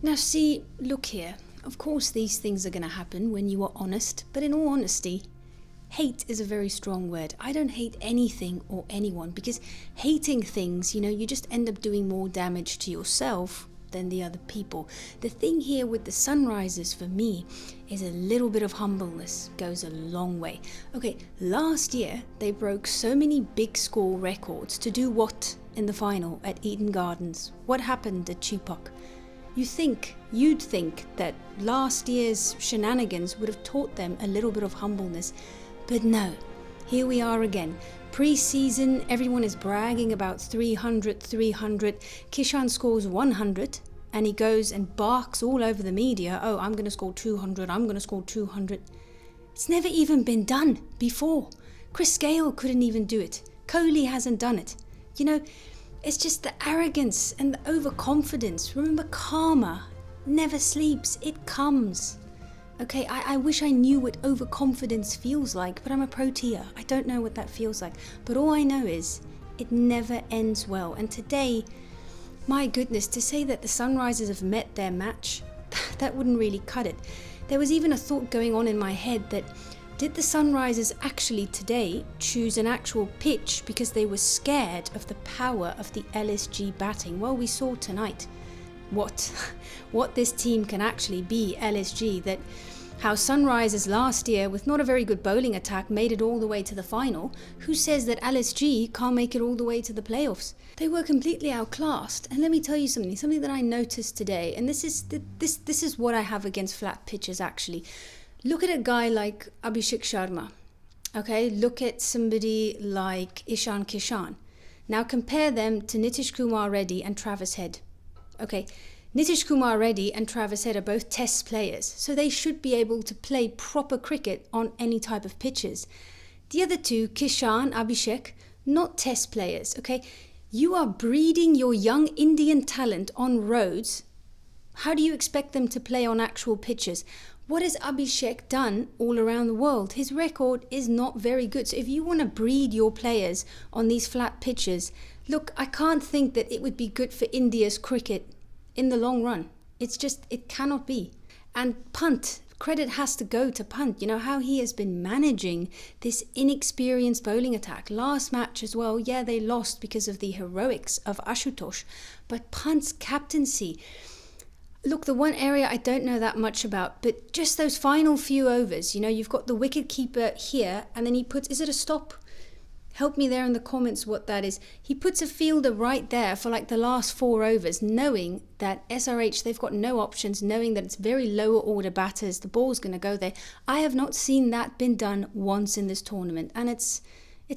Now see, look here. Of course these things are going to happen when you are honest, but in all honesty, hate is a very strong word. I don't hate anything or anyone, because hating things, you just end up doing more damage to yourself than the other people. The thing here with the Sunrisers for me is a little bit of humbleness goes a long way. Okay, last year they broke so many big score records to do what in the final at Eden Gardens? What happened at Chupak? You'd think that last year's shenanigans would have taught them a little bit of humbleness, but no, here we are again. Pre-season, everyone is bragging about 300. Kishan scores 100 and he goes and barks all over the media, oh, I'm going to score 200, I'm going to score 200. It's never even been done before. Chris Gale couldn't even do it. Kohli hasn't done it. It's just the arrogance and the overconfidence. Remember, karma never sleeps, it comes. Okay, I wish I knew what overconfidence feels like, but I'm a pro-tier. I don't know what that feels like. But all I know is it never ends well. And today, my goodness, to say that the Sunrisers have met their match, that wouldn't really cut it. There was even a thought going on in my head that did the Sunrisers actually today choose an actual pitch because they were scared of the power of the LSG batting? Well, we saw tonight what this team can actually be, LSG, that how Sunrisers last year with not a very good bowling attack made it all the way to the final. Who says that LSG can't make it all the way to the playoffs? They were completely outclassed. And let me tell you something that I noticed today, and this is what I have against flat pitches actually. Look at a guy like Abhishek Sharma. Okay, look at somebody like Ishan Kishan. Now compare them to Nitish Kumar Reddy and Travis Head. Okay, Nitish Kumar Reddy and Travis Head are both test players, so they should be able to play proper cricket on any type of pitches. The other two, Kishan, Abhishek, not test players, okay? You are breeding your young Indian talent on roads. How do you expect them to play on actual pitches? What has Abhishek done all around the world? His record is not very good. So if you want to breed your players on these flat pitches, look, I can't think that it would be good for India's cricket in the long run. It cannot be. And Pant, credit has to go to Pant. How he has been managing this inexperienced bowling attack. Last match as well, yeah, they lost because of the heroics of Ashutosh. But Pant's captaincy, look, the one area I don't know that much about, but just those final few overs, you've got the wicket keeper here, and then he puts, is it a stop? Help me there in the comments what that is. He puts a fielder right there for like the last 4 overs, knowing that SRH, they've got no options, knowing that it's very lower order batters, the ball's going to go there. I have not seen that been done once in this tournament, and it's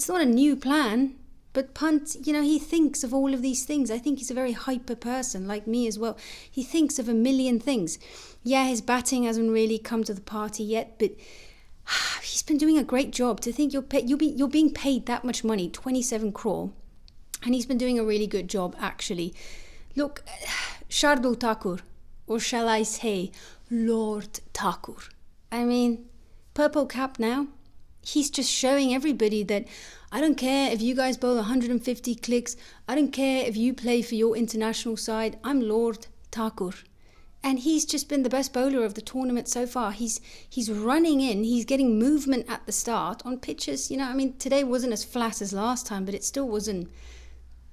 not a new plan. But Pant, he thinks of all of these things. I think he's a very hyper person, like me as well. He thinks of a million things. Yeah, his batting hasn't really come to the party yet, but he's been doing a great job. To think you're being paid that much money, 27 crore, and he's been doing a really good job, actually. Look, Shardul Thakur, or shall I say, Lord Thakur. I mean, purple cap now. He's just showing everybody that I don't care if you guys bowl 150 clicks. I don't care if you play for your international side. I'm Lord Thakur. And he's just been the best bowler of the tournament so far. He's running in. He's getting movement at the start on pitches. Today wasn't as flat as last time, but it still wasn't.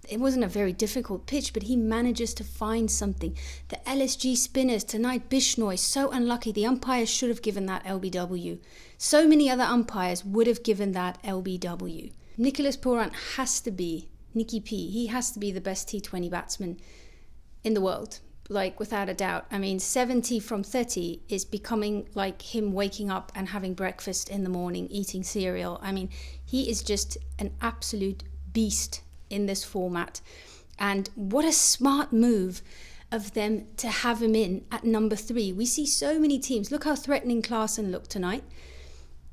It wasn't a very difficult pitch, but he manages to find something. The LSG spinners tonight, Bishnoi, so unlucky. The umpires should have given that LBW. So many other umpires would have given that LBW. Nicholas Pooran has to be, Nicky P, he has to be the best T20 batsman in the world, like without a doubt. 70 from 30 is becoming like him waking up and having breakfast in the morning, eating cereal. He is just an absolute beast in this format. And what a smart move of them to have him in at number 3. We see so many teams. Look how threatening Klaasen looked tonight.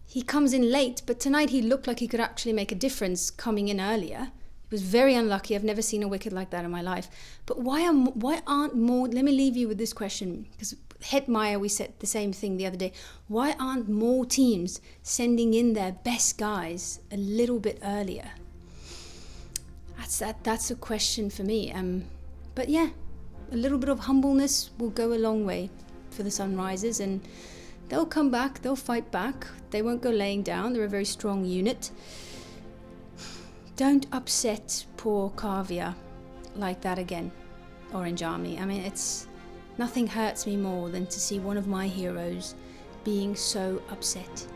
He comes in late, but tonight he looked like he could actually make a difference coming in earlier. He was very unlucky. I've never seen a wicket like that in my life. But why aren't more, let me leave you with this question, because Hetmeyer, we said the same thing the other day. Why aren't more teams sending in their best guys a little bit earlier? That's a question for me. But yeah, a little bit of humbleness will go a long way for the Sunrisers, and they'll come back, they'll fight back, they won't go laying down, they're a very strong unit. Don't upset poor Kavya like that again, Orange Army. I mean, nothing hurts me more than to see one of my heroes being so upset.